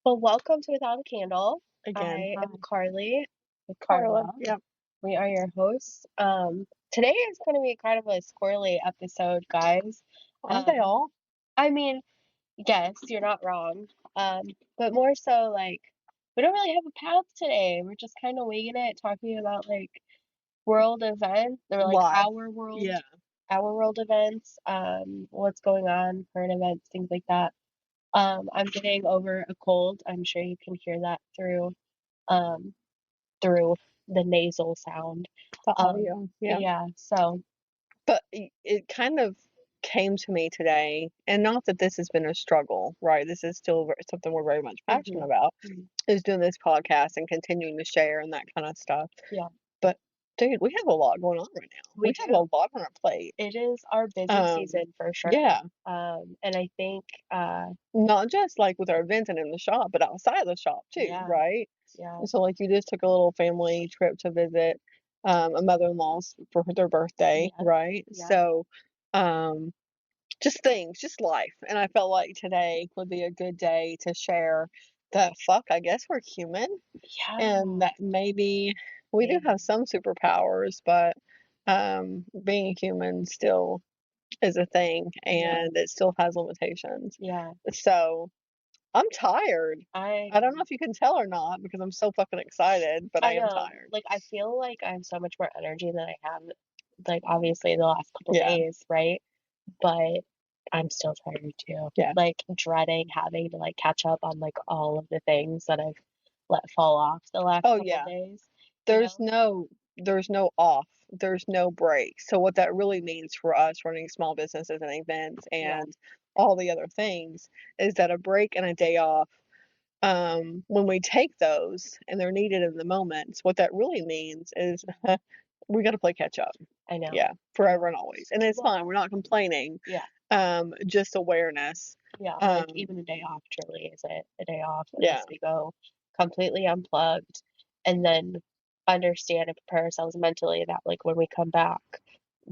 Well, welcome to Without a Candle. Again, I hi. am Carly with Carla. Carla. Yep. We are your hosts. Today is going to be kind of a squirrely episode, guys. Aren't they Um, all? I mean, yes, you're not wrong. But more so, like, we don't really have a path today. We're just kind of winging it, talking about like world events. They're like Life. Yeah. our world events. What's going on, current events, things like that. I'm getting over a cold. I'm sure you can hear that um through the nasal sound. The Um audio. Yeah. yeah, so But it kind of came to me today, and not that this has been a struggle, right? This is still something we're very much passionate mhm, about, mhm, is doing this podcast and continuing to share and that kind of stuff. yeah, But dude, we have a lot going on right now. we We have a do. lot on our plate. It is our busy Um, season for sure. yeah. And I think Not just like with our events and in the shop, but outside of the shop too, yeah, right? yeah, And so, like, you just took a little family trip to visit a mother-in-law's for their birthday, yeah, right? yeah, So, um, just things, just life. And I felt like today would be a good day to share that fuck, I guess we're human and yeah, that maybe we do man, have some superpowers, but being human still is a thing yeah, and it still has limitations. yeah. So, I'm tired. I I don't know if you can tell or not because I'm so fucking excited, but I I am know. tired. Like I feel like I have so much more energy than I have like obviously the last couple Yeah, days, right? But I'm still tired too. yeah. Like dreading having to like catch up on like all of the things that I've let fall off the last Oh, couple yeah. days, you There's know? no there's no off. There's no break. So what that really means for us running small businesses and events Yeah. and all the other things is that a break and a day off, when we take those and they're needed in the moments, what that really means is we got to play catch up. I know. Yeah, I forever know. and always. And it's Well, fine. We're not complaining. yeah. Just awareness. Yeah. Like Um, even a day off truly is it a day off yeah, unless we go completely unplugged and then understand and prepare ourselves mentally that like when we come back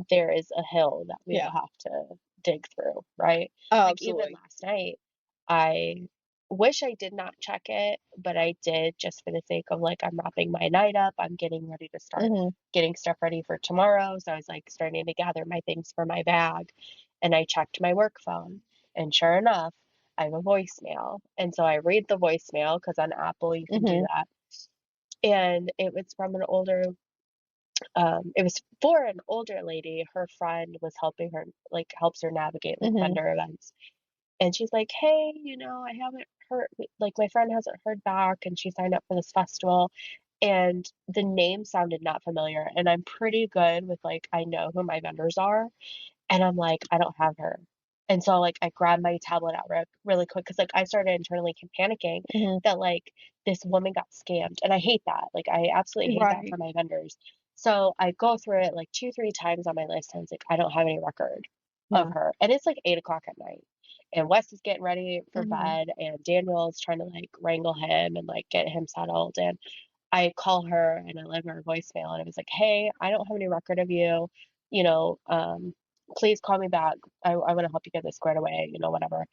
there is a hill that we yeah. will have to dig through, right? Oh, Like even absolutely. last night, I wish I did not check it, but I did just for the sake of like I'm wrapping my night up, I'm getting ready to start Mhm, getting stuff ready for tomorrow. So I was like starting to gather my things for my bag and I checked my work phone. And sure enough, I have a voicemail. And so I read the voicemail because on Apple you can do mhm, that. And it was from an older it was for an older lady. Her friend was helping her, like, helps her navigate like mhm. vendor events. And she's like, hey, I haven't heard, like, my friend hasn't heard back and she signed up for this festival. And the name sounded not familiar. And I'm pretty good with, like, I know who my vendors are. And I'm like, I don't have her. And so, like, I grabbed my tablet out really quick because, like, I started internally panicking Mhm. that, like, this woman got scammed. And I hate that. Like, I absolutely hate that Right. for my vendors. So I go through it like two, three times on my list. And I was like, I don't have any record of Yeah. her. And it's like 8 o'clock at night. And Wes is getting ready for Mhm. bed. And Daniel is trying to like wrangle him and like get him settled. And I call her and I leave her a voicemail. And it was like, hey, I don't have any record of you. You know, please call me back. I want to help you get this squared away, whatever.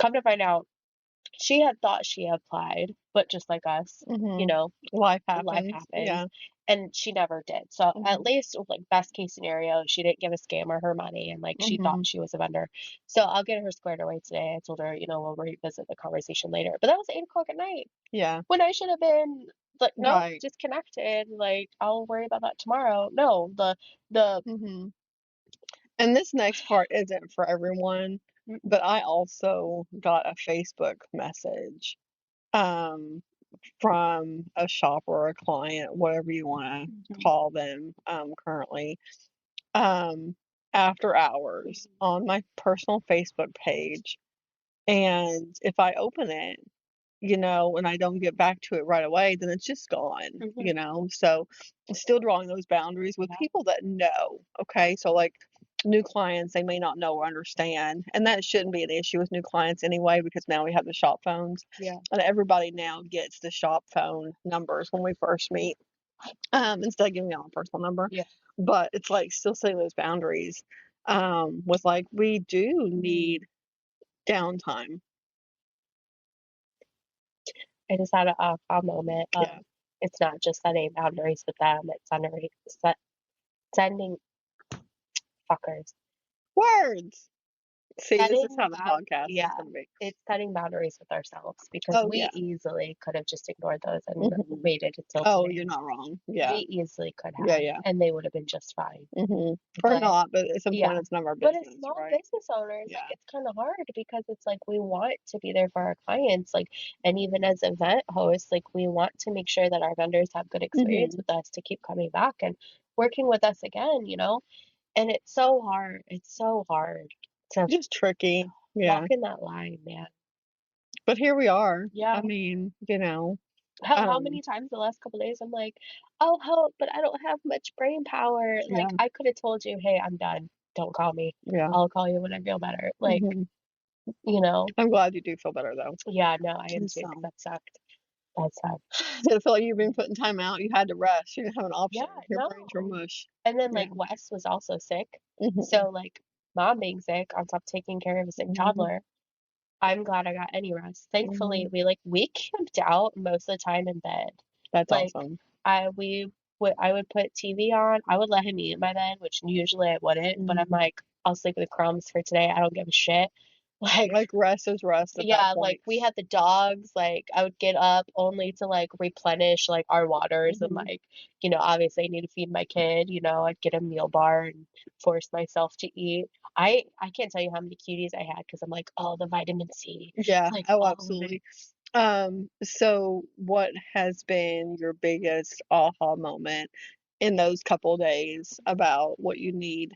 Come to find out, she had thought she applied, but just like us, you Mhm. know, Life life happens. happens. Yeah. And she never did. So at Mhm. least like best case scenario, she didn't give a scammer her money and like she thought Mhm. she was a vendor. So I'll get her squared away today. I told her, we'll revisit the conversation later. But that was 8 o'clock at night Yeah. when I should have been like, nope, Right. disconnected. Like I'll worry about that tomorrow. No, the Mhm. And this next part isn't for everyone, mm-mm, but I also got a Facebook message, um, from a shop or a client, whatever you wanna mhm, call them, currently, um, after hours mhm, on my personal Facebook page. And if I open it, and I don't get back to it right away, then it's just gone. mhm, So still drawing those boundaries with yeah, people that know. Okay. So, like new clients, they may not know or understand. And that shouldn't be an issue with new clients anyway, because now we have the shop phones yeah, and everybody now gets the shop phone numbers when we first meet, instead of giving out a personal number. yeah. But it's like still setting those boundaries, with like, we do Mm. need downtime. I just had an aha moment of Yeah. it's not just setting boundaries with them, it's sending fuckers. Words! See, this is Setting how the bound podcast is Yeah, gonna be. it's setting boundaries with ourselves because Oh, we yeah. easily could have just ignored those and Mhm. waited until Oh, you're today. not wrong. We Yeah. easily could Yeah, have, yeah. and they would have been just fine. Or But not, but at some point, yeah. it's none of our But as business, small right? business owners, like, Yeah. it's kinda hard because it's like we want to be there for our clients, like, and even as event hosts, like, we want to make sure that our vendors have good experience Mhm. with us to keep coming back and working with us again, you know? And it's so hard to Just tricky. walk Yeah. in that line, man. But here we are. Yeah. I mean, you know, How um, many times the last couple days I'm like, "Oh, help, but I don't have much brain power." yeah, Like, I could have told you, "Hey, I'm done. Don't call me. yeah. I'll call you when I feel better." Like, Mhm. you know? I'm glad you do feel better, though. Yeah, no, I am And too, 'cause so, that sucked. That sucked. did it feel like you've been put in timeout? You had to rest. You didn't have an Yeah, option. Your brains were no. mush. And then, Yeah. like, Wes was also sick. Mhm. So, like, mom being sick on top of taking care of a sick Mhm. toddler, I'm glad I got any rest. Thankfully, Mhm. we camped out most of the time in bed. That's Like, awesome. I would put TV on. I would let him eat in my bed, which usually I wouldn't, but I'm Mhm. like, "I'll sleep with crumbs for today. I don't give a shit." Like, Like, rest is rest at that yeah, like, point. we had the dogs, like, I would get up only to, like, replenish, like, our waters and, Mhm. like, obviously I need to feed my kid, I'd get a meal bar and force myself to eat. I can't tell you how many cuties I had because 'cause I'm like, "Oh, the vitamin C." Yeah. Like, Oh, all of it. absolutely. So what has been your biggest aha moment in those couple days about what you need?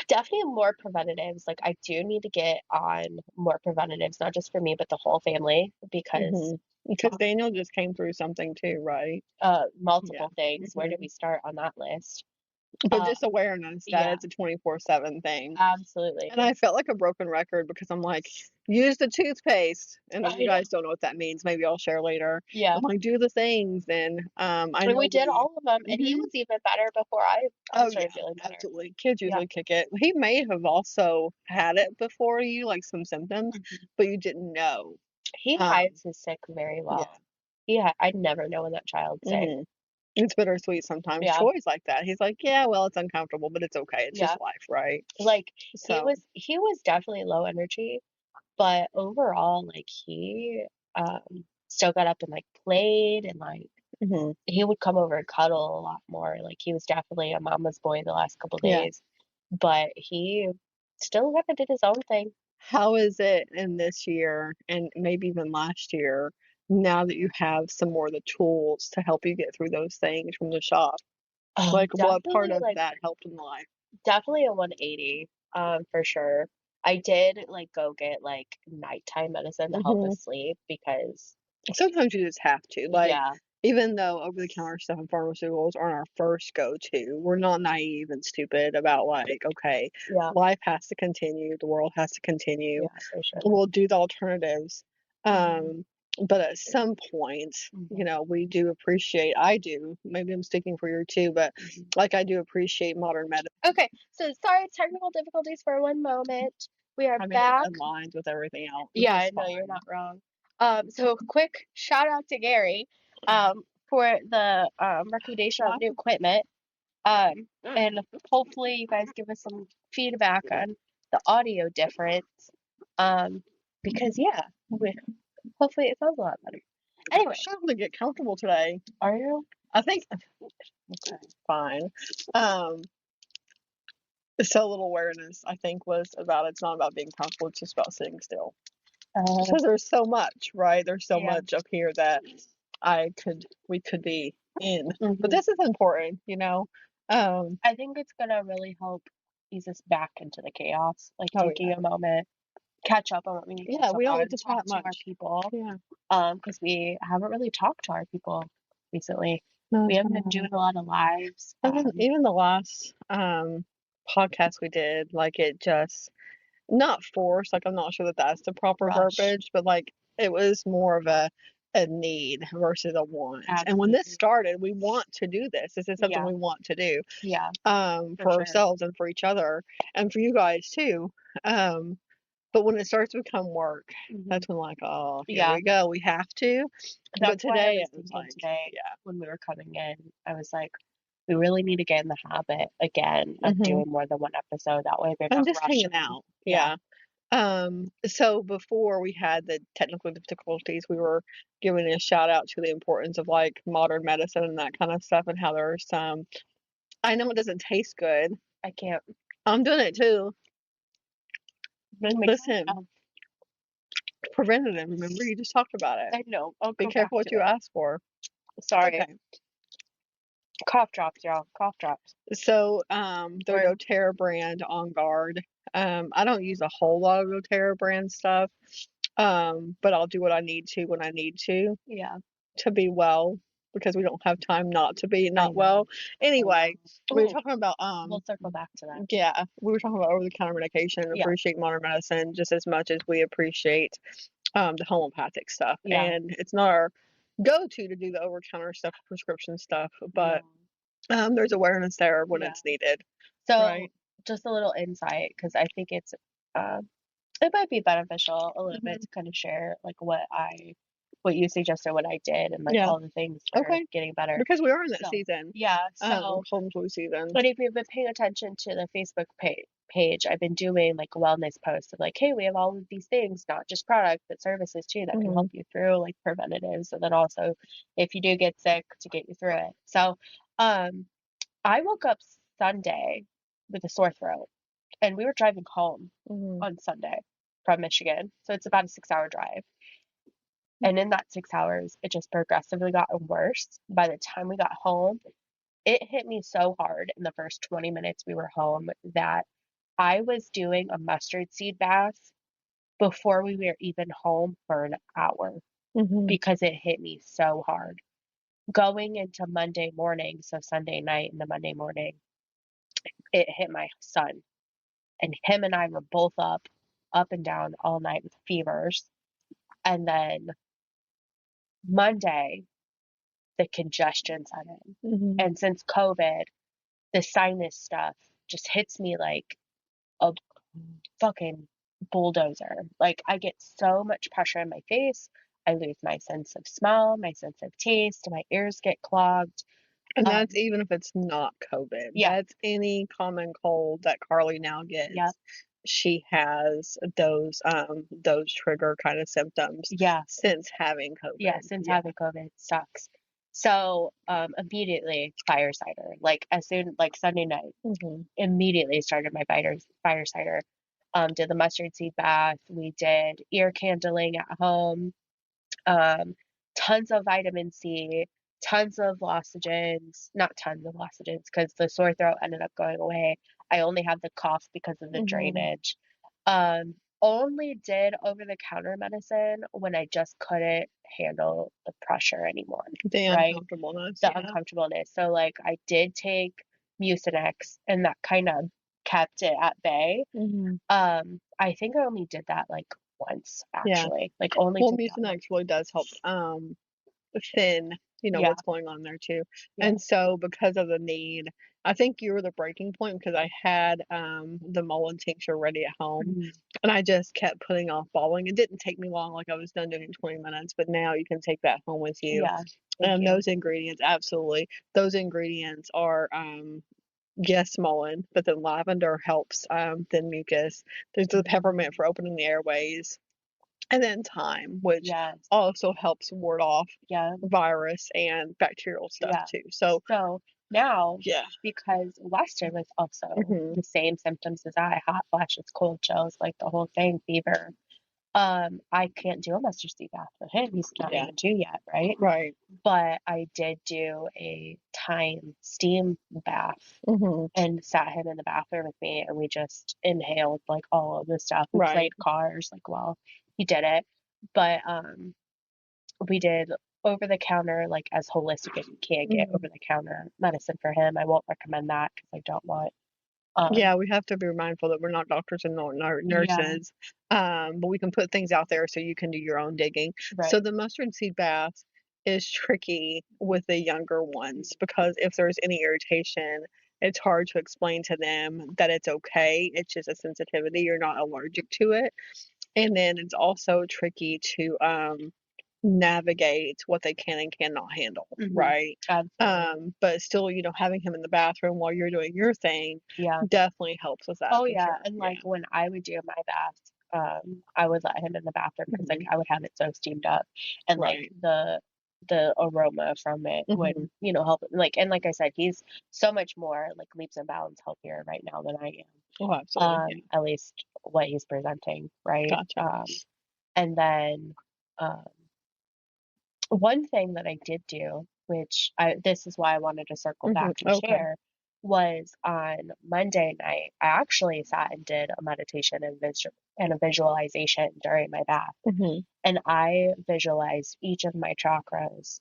Definitely more preventatives, like, I do need to get on more preventatives, not just for me, but the whole family because, Mhm. Because um, Daniel just came through something too, right? Yeah. multiple things. Where do we Mhm. start on that list? But Uh, just awareness that yeah, it's a 24/7 thing. absolutely. And I felt like a broken record because I'm like, "Use the toothpaste," and if you I know. guys don't know what that means, maybe I'll share later. Yeah. I'm like, "Do the things," and, I And know we did we all of them, and he Mhm. was even better before I Oh, yeah, started feeling better. absolutely. Kids Yeah. usually kick it. He may have also had it before you, like, some symptoms, Mhm. but you didn't know. He Um, hides his sick very yeah. well. I'd never know when that child's sick. Mhm. It's bittersweet sometimes. Yeah, Troy's like that. He's like, "Yeah, well, it's uncomfortable, but it's okay. It's yeah. just life, right?" Like, So he was definitely low energy, but overall, like, he, still got up and, like, played and, like, mhm. he would come over and cuddle a lot more, like, he was definitely a mama's boy the last couple Yeah. days, but he still kinda did his own thing. How is it in this year and maybe even last year, now that you have some more of the tools to help you get through those things from the shop? Like, what part Definitely, of like, that helped in life? definitely a 180, for sure. I did, like, go get, like, nighttime medicine to help Mhm. us sleep because Sometimes you just have to. Like, yeah, even though over-the-counter stuff and pharmaceuticals aren't our first go-to, we're not naive and stupid about, like, okay, yeah, life has to continue, the world has to continue. yeah, for sure. We'll do the alternatives. Mhm, Um, but at some point, mhm, we do appreciate I do, maybe I'm speaking for you too, but, mhm. like, I do appreciate modern medicine. Okay, so sorry, technical difficulties for one moment. We are I mean, it back. aligns with everything else, which Yeah, is I know you're fine. not wrong. So quick shout out to Gary, for the recommendation on new equipment. And hopefully you guys give us some feedback on the audio difference. Um, because yeah, hopefully it sounds a lot better. I'm Anyway, starting to get comfortable today. are you? I think okay, fine. Um, so little awareness, I think, was about it's not about being comfortable, it's just about sitting still. Uh, Because there's so much, right? There's so yeah. much up here that we could be in. But Hmm. this is important. Um, I think it's gonna really help ease us back into the chaos, like oh taking yeah. a moment, catch up on what we need to Yeah, catch up we don't get on, to talk chat to our much. people, Yeah. because we haven't really talked to our people recently. No, We it's haven't been fine. doing a lot of lives. Even the last podcast we did, like it just not forced, like I'm not sure that that's the proper Rushed. verbiage, but like it was more of a need versus a want. And when this Absolutely. started, we want to do this. This is something Yeah, we want to do yeah, for for sure. ourselves and for each other and for you guys too. Um But when it starts to become work, Mhm. that's when like, oh, here Yeah, we go. We have to. But that's why I today was it was thinking like, today yeah. when we were coming in, I was like, we really need to get in the habit again of Hmm. doing more than one episode. That way they're I'm not just hanging rushing. out. Yeah, Yeah. So before we had the technical difficulties, we were giving a shout out to the importance of like modern medicine and that kind of stuff and how there's some, I know it doesn't taste good. I can't. I'm doing it too. Bring my cat Listen, down. preventative, remember you just talked about it. I know. I'll Be go back careful to what you it. ask for. Sorry. Okay. Cough drops, y'all. Cough drops. So, the Or doTERRA brand On Guard. I don't use a whole lot of doTERRA brand stuff. But I'll do what I need to when I need yeah, to be well because we don't have time not to be I not know. well. I know. Anyway, we were Oh, talking about we'll circle back to that. yeah, we were talking about over the counter medication and Yeah, appreciate modern medicine just as much as we appreciate the homeopathic stuff. yeah. And it's not our go-to to do the over-counter stuff, prescription stuff, but No. there's awareness there when Yeah. it's needed, So right? just a little insight because I think um it might be beneficial a little bit Hmm. to kind of share like what you suggested, what I did, and like Yeah. all the things for Okay. getting better. Because we are in that So season, yeah, so cold and flu season. but if you've been paying attention to the Facebook page, I've been doing like wellness posts of like, hey, we have all of these things, not just product, but services too that can Hmm. help you through like preventatives, and then also if you do get sick to get you through it. So um I woke up Sunday with a sore throat, and we were driving home Hmm. on Sunday from Michigan. So it's about a 6 hour drive. And in that 6 hours, it just progressively got worse. By the time we got home, it hit me so hard in the first 20 minutes we were home that I was doing a mustard seed bath before we were even home for an hour Hmm. because it hit me so hard. Going into Monday morning, so Sunday night into Monday morning, it hit my son. And him and I were both up and down all night with fevers. And then Monday, the congestion set in. Hmm. And since COVID, the sinus stuff just hits me like a fucking bulldozer. Like I get so much pressure in my face. I lose my sense of smell, my sense of taste, my ears get clogged. And that's Um, even if it's not COVID. yeah, That's any common cold that Carly now yeah, gets. She has those trigger kind of symptoms yeah, since having yeah. COVID. Since Yeah. having COVID sucks. So immediately fire cider. Like as soon like Sunday night, Hmm. immediately started my fire cider. Did the mustard seed bath. We did ear candling at home. Um, Tons of vitamin C, tons of lozenges, not tons of lozenges because the sore throat ended up going away. I only had the cough because of the Hmm. drainage. Only did over the counter medicine when I just couldn't handle the pressure anymore, The right? uncomfortableness. The Yeah. uncomfortableness. So like I did take Mucinex and that kind of kept it at bay. Hmm. I think I only did that like once Yeah. actually. Like only Well, took that Mucinex once. really does help thin, Yeah, what's going on there too. yeah. And so because of the need, I think you were the breaking point because I had the Mullen tincture ready at home Mhm. and I just kept putting off bawling. It didn't take me long, like I was done doing it in 20 minutes, but now you can take that home with you. Yeah, thank you. Those ingredients, absolutely. Those ingredients are yes, Mullen, but then lavender helps thin mucus. There's the peppermint Mm, for opening the airways. And then thyme, which yes, also helps ward off yeah, virus and bacterial stuff yeah. too. So, So now, yeah. because Weston was also Hmm. the same symptoms as I, hot flashes, cold chills, like the whole thing, fever. I can't do a mustard seed bath for him. He's not Yeah. even 2 yet, right? Right. But I did do a thyme steam bath Hmm. and sat him in the bathroom with me, and we just inhaled like all of the stuff. We Right. played cars like while he did it. But we did over the counter, like as holistic as you can get Hmm. over the counter medicine for him. I won't recommend that because I don't want Yeah, we have to be mindful that we're not doctors and not yeah, nurses, but we can put things out there so you can do your own digging. So right. the mustard seed bath is tricky with the younger ones because if there's any irritation, it's hard to explain to them that it's okay. It's just a sensitivity. You're not allergic to it. And then it's also tricky to navigate what they can and cannot handle, Mhm. right? Absolutely. But still, having him in the bathroom while you're doing your thing Yeah. definitely helps with that Oh, for yeah, sure. and, Yeah. like, when I would do my bath, I would let him in the bathroom because like, Mhm. I would have it so steamed up, and, like, Right. the aroma from it would, Mhm. help like and like I said, he's so much more, like, leaps and bounds healthier right now than I Oh, absolutely. Yeah. at least what he's presenting, right? Gotcha. And then, um one thing that I did do, which I this is why I wanted to circle Mhm. back and Okay. share, was on Monday night, I actually sat and did a meditation and a visualization during my bath. Mhm. And I visualized each of my chakras,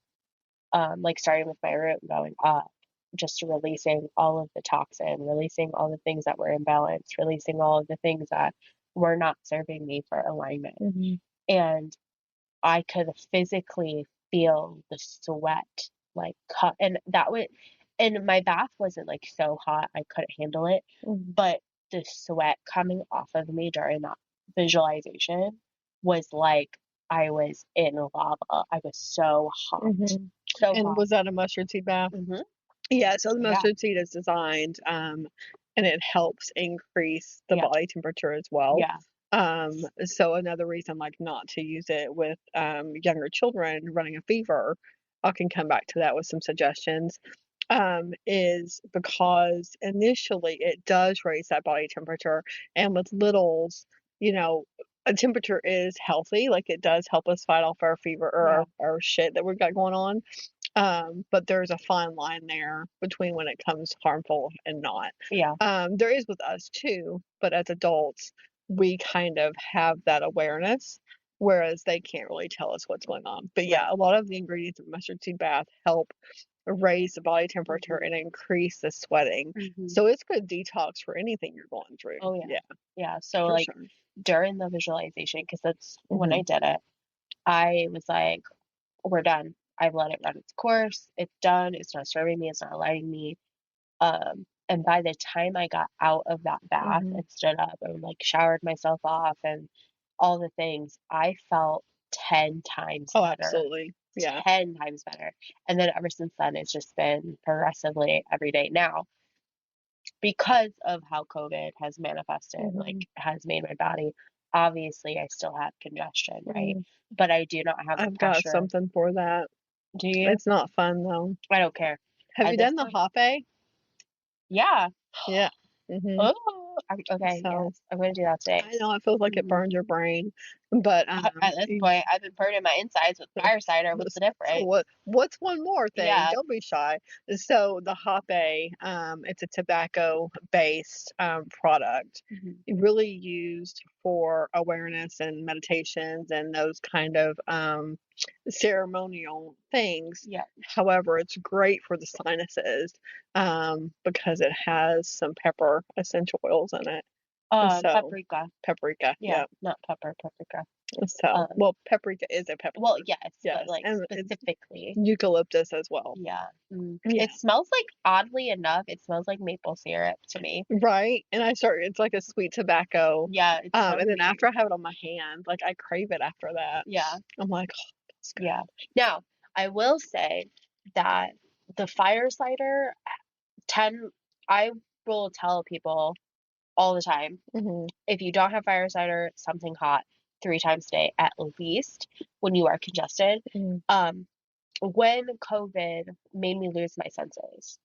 like starting with my root and going up, just releasing all of the toxin, releasing all the things that were imbalanced, releasing all of the things that were not serving me for alignment. Mhm. And I could physically feel the sweat, like, cut and my bath wasn't, like, so hot I couldn't handle it, Mhm. but the sweat coming off of me during that visualization was like I was in lava. I was so hot, Mhm. so And hot. was that a mustard seed bath? Mhm. Yeah, so the Yeah, mustard seed is designed, and it helps increase the yeah, body temperature as well. yeah. So another reason, like, not to use it with, younger children running a fever, I can come back to that with some suggestions, is because initially it does raise that body temperature, and with littles, you know, a temperature is healthy, like, it does help us fight off our fever or Yeah, our shit that we've got going on. But there's a fine line there between when it comes harmful and not. yeah, There is with us too, but as adults, we kind of have that awareness, whereas they can't really tell us what's going on. But yeah, right. a lot of the ingredients of mustard seed bath help raise the body temperature Mhm, and increase the sweating. mhm. So it's good detox for anything you're going through. Oh, yeah. Yeah, Yeah, so, for like, sure. during the visualization, because that's when I Hmm. did it, I was like, "We're done. I've let it run its course. It's done. It's not serving me. It's not aligning me." And by the time I got out of that bath Hmm. and stood up and like showered myself off and all the things, I felt 10 times Oh, better. absolutely. Yeah. 10 times better. And then ever since then, it's just been progressively every day. Now, because of how COVID has manifested, like, Hmm. has made my body, obviously, I still have congestion, right? Hmm. But I do not have the I've got pressure. something for that. Do you? It's not fun though. I don't care. Have you This done the one, hop A? yeah. Yeah. Mhm. Oh, okay, So, yes, I'm gonna do that today. I know it feels like it Mhm. burns your brain, but, At this you point, I've been burning my insides with fire cider. What's the so difference? what's one more thing? Yeah. Don't be shy. So the Hoppe, it's a tobacco-based, product, Mhm. really used for awareness and meditations and those kind of, ceremonial things. Yeah. However, it's great for the sinuses, because it has some pepper essential oils in it. So Paprika. paprika, Yeah, yeah. not pepper, paprika. So, Um, well, paprika is a pepper. well, yes, but, Yes, like, and it's specifically, eucalyptus as well. yeah. Yeah, It smells like oddly enough, it smells like maple syrup to me. right, and it's like a sweet tobacco, Yeah, it's so and then after weird. I have it on my hand, like, I crave it after that. Yeah, I'm like, "Oh, that's yeah. good." Now, I will say that the fire cider 10 I will tell people all the time, Mhm, if you don't have fire cider, something hot 3 times a day at least when you are congested. mhm, Um, when COVID made me lose my senses,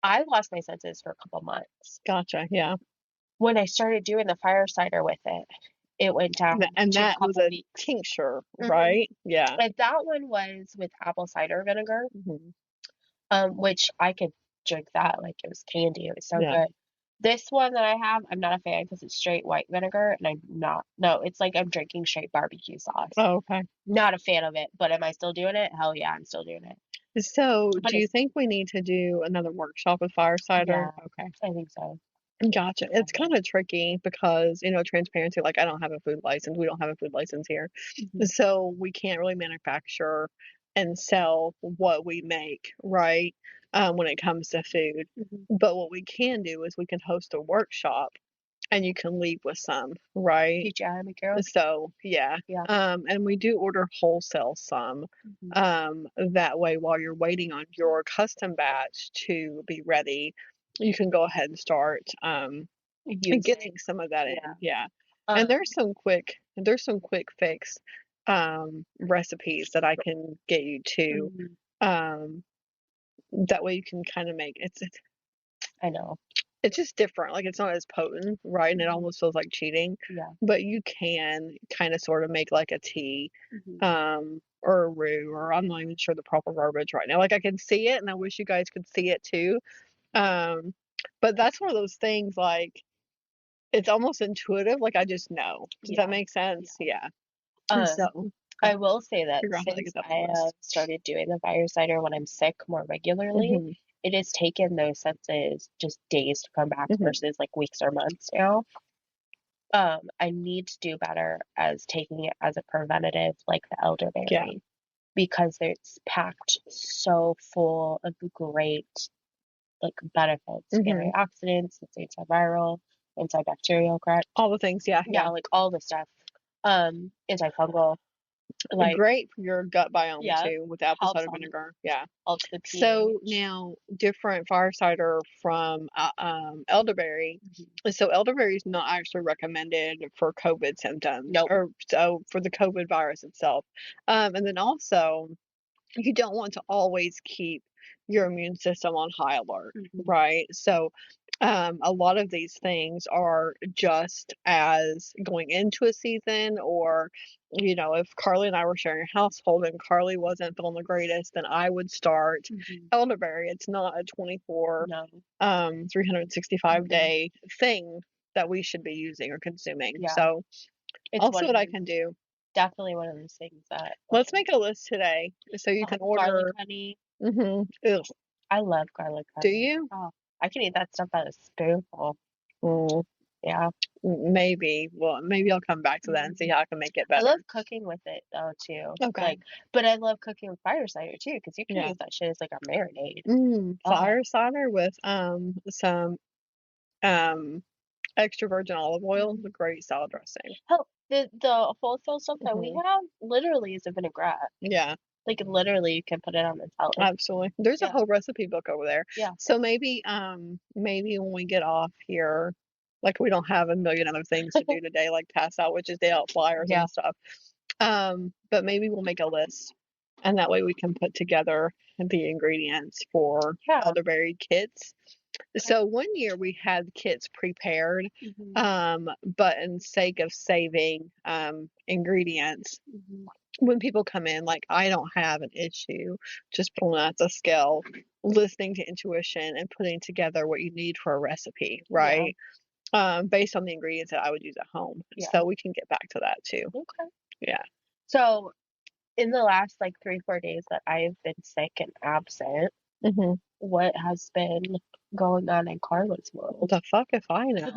I lost my senses for a couple months. gotcha, yeah, When I started doing the fire cider with it, it went down and to a that was couple a weeks. tincture, Mhm. right? Yeah, And that one was with apple cider vinegar, mhm, which I could drink that like it was candy. It was so yeah. good. This one that I have, I'm not a fan because it's straight white vinegar, and I'm not. No, it's like I'm drinking straight barbecue sauce. Oh, okay. Not a fan of it, but am I still doing it? Hell yeah, I'm still doing it. So, But do you it's think we need to do another workshop with fire cider? yeah, Okay. I think so. Gotcha. I It's will. kinda tricky because, transparency, like, I don't have a food license, we don't have a food license here. Mhm. So, we can't really manufacture and sell what we make, right? when it comes to food. Mhm. But what we can do is we can host a workshop and you can leave with some, right? PGI Macaro? So, yeah. Yeah. And we do order wholesale some. Mhm. That way, while you're waiting on your custom batch to be ready, you can go ahead and start Using. getting some of that in. Yeah. Yeah. And Um, there's some quick fix recipes that I can get you to. mhm. Um, that way you can kind of make I know. it's just different. Like it's not as potent, right? And it Mhm. almost feels like cheating. Yeah. But you can kind of sort of make like a tea, Mhm. or a roux, or I'm not even sure the proper verbiage right now. Like I can see it and I wish you guys could see it too. Um, but that's one of those things like it's almost intuitive, like I just know. Does that Yeah. make sense? Yeah. Yeah. Um, So I gotta will say that figure out how to since get that on I the have list. started doing the fire cider when I'm sick more regularly, Mhm. it has taken those senses just days to come back Mhm. versus like weeks or months now. I need to do better as taking it as a preventative like the Yeah. elderberry because it's packed so full of great like benefits, Mhm. antioxidants, it's antiviral, antibacterial, correct? All the things. Yeah. Yeah, Yeah. like all the stuff. Antifungal, like Great for your gut biome yeah, too with apple helps cider on vinegar. Yeah. helps the So pH. now different fire cider from elderberry. Mhm. So elderberry is not actually recommended for COVID symptoms Nope. or so for the COVID virus itself. And then also you don't want to always keep your immune system on high alert, Mhm. right? So, a lot of these things are just as going into a season, or, if Carly and I were sharing a household and Carly wasn't feeling the greatest, then I would start Mhm. elderberry. It's not a 24, No. 365 Mhm. day thing that we should be using or consuming. Yeah. So, It's I'll see one what of I those can do. definitely one of those things that Let's make a list today so you can garlic order. honey. Ugh. I love garlic Do honey. you? Oh, I can eat that stuff by the spoonful. Mm, Yeah. maybe. Well, maybe I'll come back to that and see Mhm. how I can make it I better. love cooking with it though too. Okay. Like, but I love cooking with fire cider too because you can Yeah. use that shit as like a marinade. Oh, Fire cider with some um extra virgin olive oil is mhm. a great salad dressing. Hell, the wholesale stuff that we Hmm. have literally is a vinaigrette. Yeah, Like literally, you can put it on the salad. absolutely. There's a Yeah, whole recipe book over there. yeah. So maybe when we get off here, like we don't have a million other things to do today, like pass out witches day out flyers Yeah, and stuff. But maybe we'll make a list, and that way we can put together the ingredients for yeah. elderberry kits. Okay. So one year we had kits prepared, Mhm, but in sake of saving ingredients, mhm. when people come in, like I don't have an issue just pulling out the scale, listening to intuition, and putting together what you need for a recipe, Yeah, right? Based on the ingredients that I would use at home. yeah. So we can get back to that too. Okay. Yeah. So in the last like 3, 4 days that I've been sick and absent, Hmm. what has been going on in Carla's world? The fuck if I know.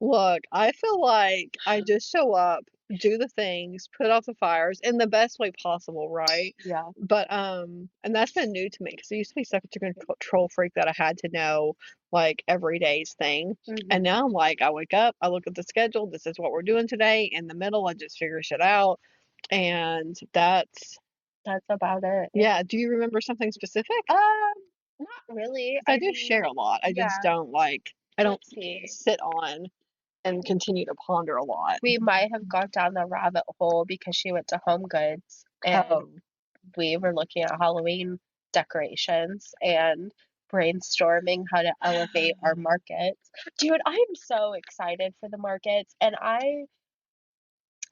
Look, I feel like I just show up, do the things, put out the fires in the best way possible, right? Yeah. But and that's been new to me because I used to be such a control freak that I had to know like every day's thing. And Mhm. now I'm like, I wake up, I look at the schedule, this is what we're doing today. In the middle, I just figure shit out. And that's, That's about it. yeah. Do you remember something specific? Um, not really. 'Cause I I do mean, share a lot. I just yeah. don't like, I don't Let's see. sit on and continue to ponder a lot. We might have gone down the rabbit hole because she went to Home Goods and Oh, we were looking at Halloween decorations and brainstorming how to elevate our markets. Dude, I'm so excited for the markets and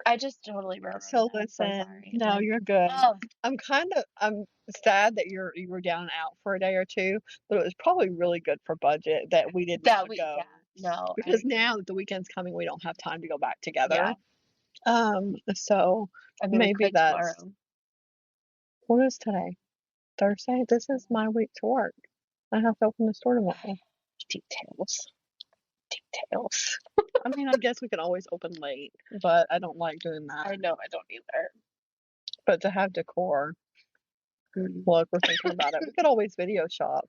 I just totally went over my so head. So listen, sorry. no, you're good. Oh, I'm sad that you were down and out for a day or two, but it was probably really good for budget that we did that not we go yeah, no, I because now that the weekend's coming, we don't have time to go back yeah. together. So I mean we maybe could that's tomorrow. what is today? Thursday? This is my week to work. I have to open the store tomorrow. Details. Details. I mean, I guess we can always open late, but I don't like doing that. I know I don't either. But to have decor, Mm. look, we're thinking about it. We could always video shop.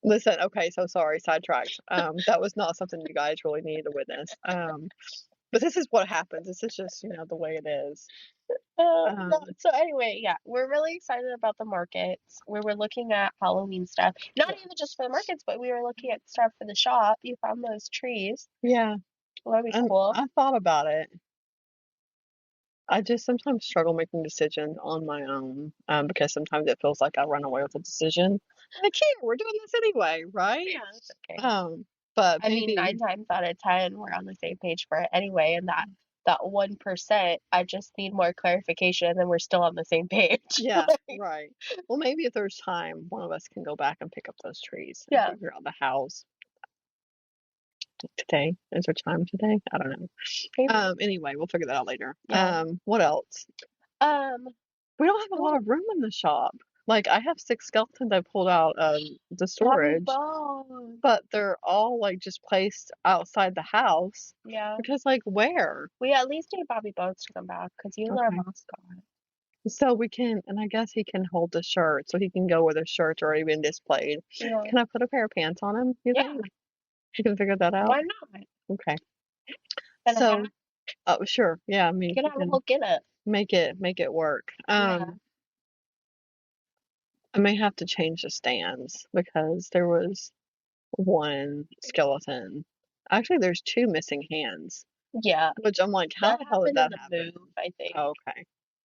Listen, okay, so sorry, sidetracked. That was not something you guys really needed to witness. But this is what happens. This is just, the way it is. No, Um, so anyway, yeah, we're really excited about the markets. We were looking at Halloween stuff, not yeah. even just for the markets, but we were looking at stuff for the shop. You found those trees. Yeah, Well, that'd be and cool. I thought about it. I just sometimes struggle making decisions on my own, because sometimes it feels like I run away with a decision. Like, here, we're doing this anyway, right? Yeah, that's okay. Um, but I mean, maybe, 9 times out of 10, we're on the same page for it anyway, and that 1%, I just need more clarification, and then we're still on the same page. yeah, Like, right. Well, maybe if there's time, one of us can go back and pick up those trees and yeah, figure out the house today. Is there time today? I don't know. maybe. Anyway, we'll figure that out later. Yeah. What else? Um, We don't have a lot oh, of room in the shop. Like, I have 6 skeletons I pulled out of the Bobby storage, Bones. but they're all, like, just placed outside the house Yeah. because, like, where? We at least need Bobby Bones to come back because he was our Okay. mascot. So we can, and I guess he can hold the shirt, so he can go where the shirt's already been displayed. Yeah. Can I put a pair of pants on him, you Yeah. think? You can figure that out? Why not? Okay. And a So, hat. oh, sure. Yeah, I mean, You can we have a can whole get up. make it work. Yeah. I may have to change the stands because there was one skeleton. Actually, there's 2 missing hands, Yeah. which I'm like, "How That the hell did happened in that the happen?" move, I think. Oh, okay.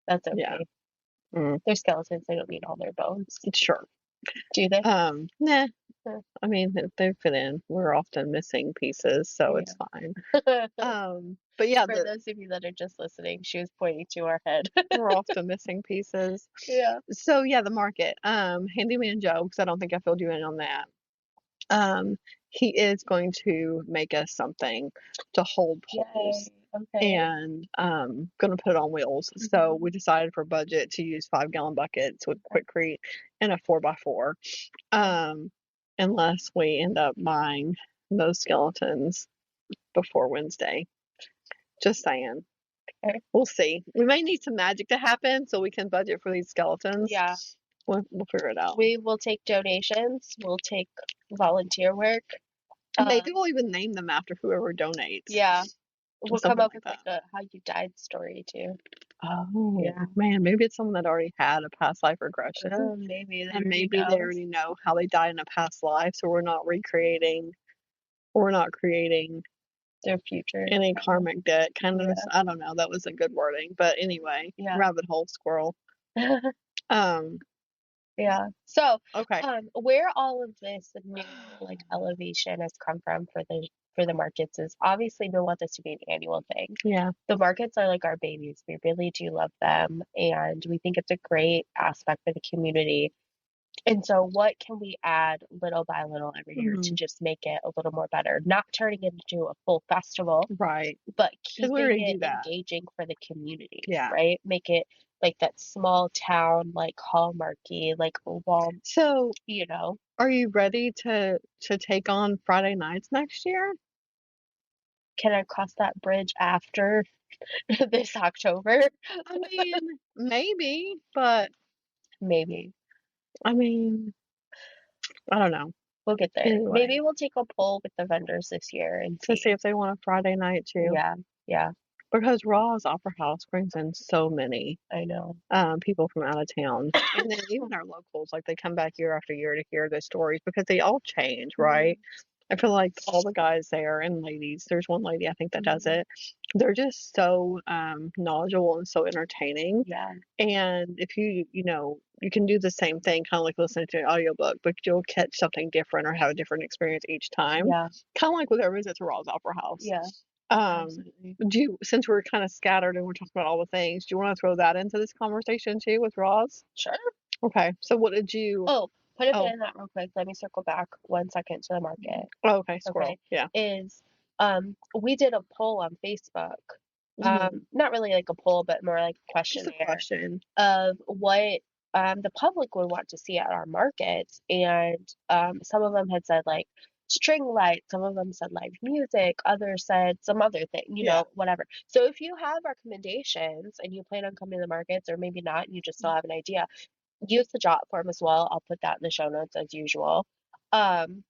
That's Yeah. okay. Mm, They're skeletons, they don't need all their bones. sure. Do they? Nah. Huh. I mean, they fit in. We're often missing pieces, so it's Yeah. fine. But yeah, For those of you that are just listening, she was pointing to our head. we're often missing pieces. Yeah. So yeah, the market. Handyman Joe, because I don't think I filled you in on that. Um, he is going to make us something to hold poles Yay. Okay. and gonna put it on wheels. So Mhm. we decided for budget to use 5-gallon buckets with Quickcrete and a 4x4. Okay. Um, unless we end up buying those skeletons before Wednesday. Just saying. Okay. We'll see. We may need some magic to happen so we can budget for these skeletons. Yeah. We'll figure it out. We will take donations. We'll take volunteer work. Maybe we'll even name them after whoever donates. Yeah. We'll come Something up like with like that. a how you died story too. Oh, Yeah. man, maybe it's someone that already had a past life regression, Oh, maybe they and already maybe they knows already know how they died in a past life, so we're not creating their future. any karmic debt. Kind of, Yeah. I don't know, that wasn't good wording, but anyway, Yeah. rabbit hole squirrel. Um, Yeah. So, okay, where all of this new like elevation has come from for the markets is obviously we want this to be an annual thing. yeah. The markets are like our babies. We really do love them, and we think it's a great aspect for the community. And so, what can we add little by little every year to Mhm. just make it a little more better? Not turning it into a full festival, Right, but because we keeping already it do that. engaging for the community, Yeah. right? Make it like that small town, like hallmarky, like wall, So, you know. are you ready to take on Friday nights next year? Can I cross that bridge after this October? I mean, maybe, but Maybe. I mean, I don't know. We'll get there. Anyway, Maybe we'll take a poll with the vendors this year and to see see. if they want a Friday night too, Yeah, yeah, because Raw's Opera House brings in so many I know. people from out of town, and then even our locals, like they come back year after year to hear the stories because they all change, right? Mhm, I feel like all the guys there and ladies, there's one lady I think that does mhm. it. They're just so knowledgeable and so entertaining. Yeah, And if you can do the same thing, kind of like listening to an audiobook, but you'll catch something different or have a different experience each time. yeah, Kind of like with our visit to Raw's Opera House. yeah, Um, absolutely. since we're kind of scattered and we're talking about all the things, do you want to throw that into this conversation too with Raw's? Sure. Okay. So what did you? Oh, put a pin Oh, in that real quick. Let me circle back 1 second to the market. oh, okay. Okay, Squirrel. Yeah. is we did a poll on Facebook. Hmm. Not really like a poll, but more like a Just a questionnaire question. of what the public would want to see at our markets. And some of them had said like string lights, some of them said live music, others said some other thing, Yeah. whatever. So if you have recommendations and you plan on coming to the markets, or maybe not, and you just still have an idea, use the jot form as well. I'll put that in the show notes as usual. Um,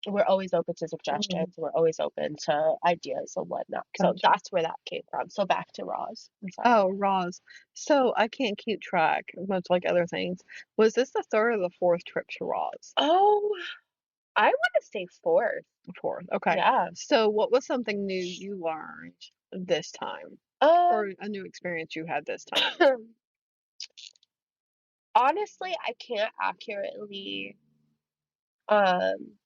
we're always open to Mhm. suggestions. We're always open to ideas and whatnot. So Gotcha. that's where that came from. So back to Roz. I'm sorry. Oh, Roz. So I can't keep track, much like other things. Was this the 3rd or the 4th trip to Roz? Oh, I want to say fourth. The 4th. Okay. Yeah. So what was something new you learned this time? Um, Or a new experience you had this time? honestly, um,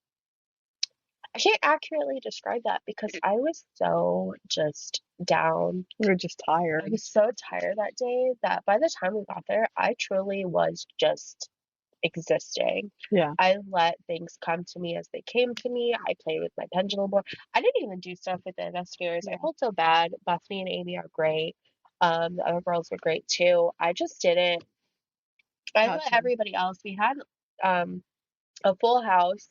I can't accurately describe that because I was so just down. You're just I tired. was so tired that day that by the time we got there, I truly was just existing. Yeah. I let things come to me as they came to me. I played with my pendulum board. I didn't even do stuff with the investigators. I Yeah. felt so bad. Bethany and Amy are great. The other girls were great too. I just didn't. I let Gotcha. everybody else. We had um a full house.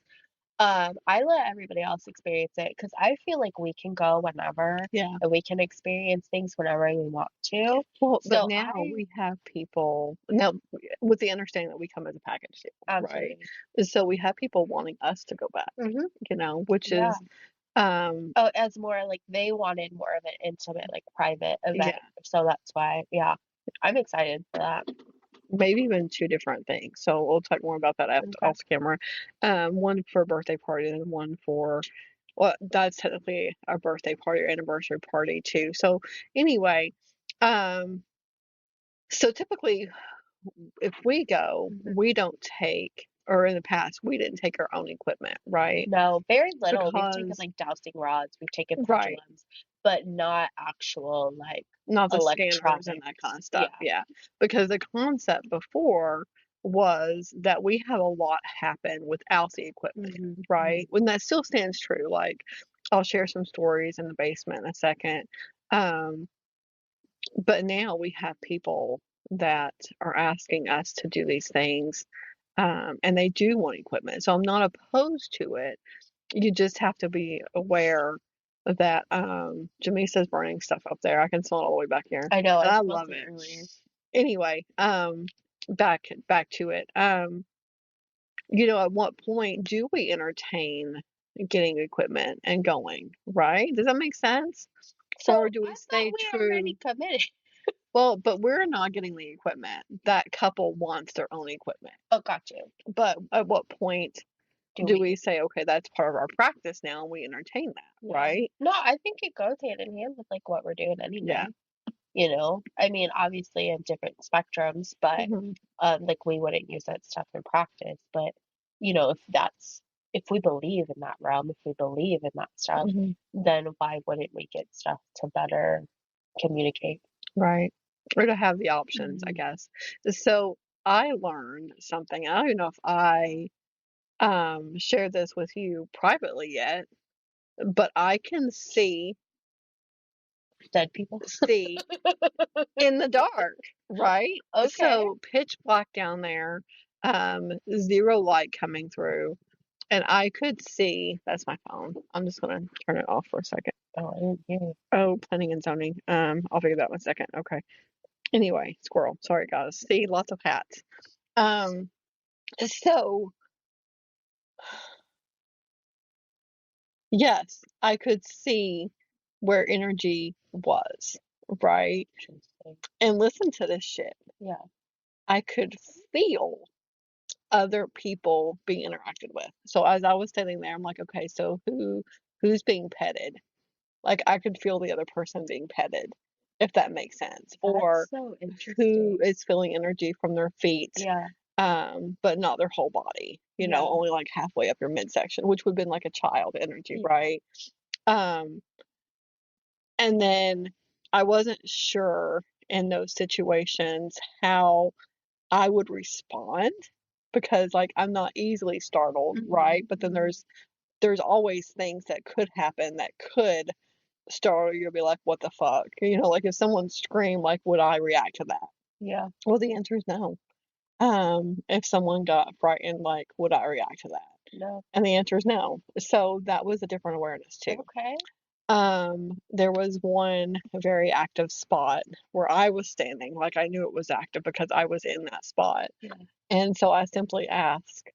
I let everybody else experience it because I feel like we can go whenever Yeah. and we can experience things whenever we want to. Well, but So now I we have people now with the understanding that we come as a package deal, right? absolutely. So we have people wanting us to go back, Hmm. which Yeah. is um Oh, as more like they wanted more of an intimate, like private event. yeah, So that's why, yeah, I'm excited for that. maybe even two different things. So we'll talk more about that Okay. off camera. One for a birthday party and one for well, that's technically a birthday party or anniversary party too. So anyway, um so typically if we go, Hmm. we don't take, or in the past, we didn't take our own equipment, right? No, very little. We've taken Because, like dowsing rods, we've taken right, pendulums, but not actual like not the scanners and that kind electronics. of stuff, Yeah. yeah. Because the concept before was that we had a lot happen without the equipment, Hmm. right? When that still stands true, like I'll share some stories in the basement in a second. Um, but now we have people that are asking us to do these things, and they do want equipment. So I'm not opposed to it. You just have to be aware that Jamisa's burning stuff up there. I can smell it all the way back here. I know, And I I smelled love it it. earlier. Anyway, back to it. At what point do we entertain getting equipment and going, right? Does that make sense? So Or do we I thought stay we already true? committed. Well, but we're not getting the equipment. That couple wants their own equipment. Oh, got you. But at what point Do do we? we say, okay, that's part of our practice now and we entertain that, Yeah. right? No, I think it goes hand in hand with like what we're doing Yeah. anyway. I mean, obviously in different spectrums, but Hmm. like we wouldn't use that stuff in practice. But if we believe in that realm, if we believe in that stuff, Hmm. then why wouldn't we get stuff to better communicate? Right. Or to have the options, I Hmm. guess. So I learned something. I don't even know if I shared this with you privately yet, but I can Dead people. see in the dark, right? Okay. So pitch black down there, zero light coming through, and I could see that's my phone. I'm just gonna turn it off for a second. Oh, I didn't hear you. Oh, planning and zoning. I'll figure that one second. Okay. Anyway, squirrel. Sorry guys. See, lots of hats. Um, so yes, I could see where energy was, right? Interesting. And listen to this shit. Yeah. I could feel other people being interacted with. So as I was standing there, I'm like, okay, so who's being petted? Like I could feel the other person being petted, if that makes sense. That's Or so who interesting. is feeling energy from their feet, Yeah. but not their whole body, Yeah. only like halfway up your midsection, which would have been like a child energy, Yeah. right? Um, and then I wasn't sure in those situations how I would respond because like I'm not easily startled, Hmm. right? But then Hmm. there's always things that could happen that could startle you to be like, what the fuck? Like if someone screamed, like would I react to that? Yeah. Well, the answer is no. If someone got frightened, like would I react to that? No. And the answer is no. So that was a different awareness too. Okay. There was one very active spot where I was standing, like I knew it was active because I was in that spot. Yeah. And so I simply asked,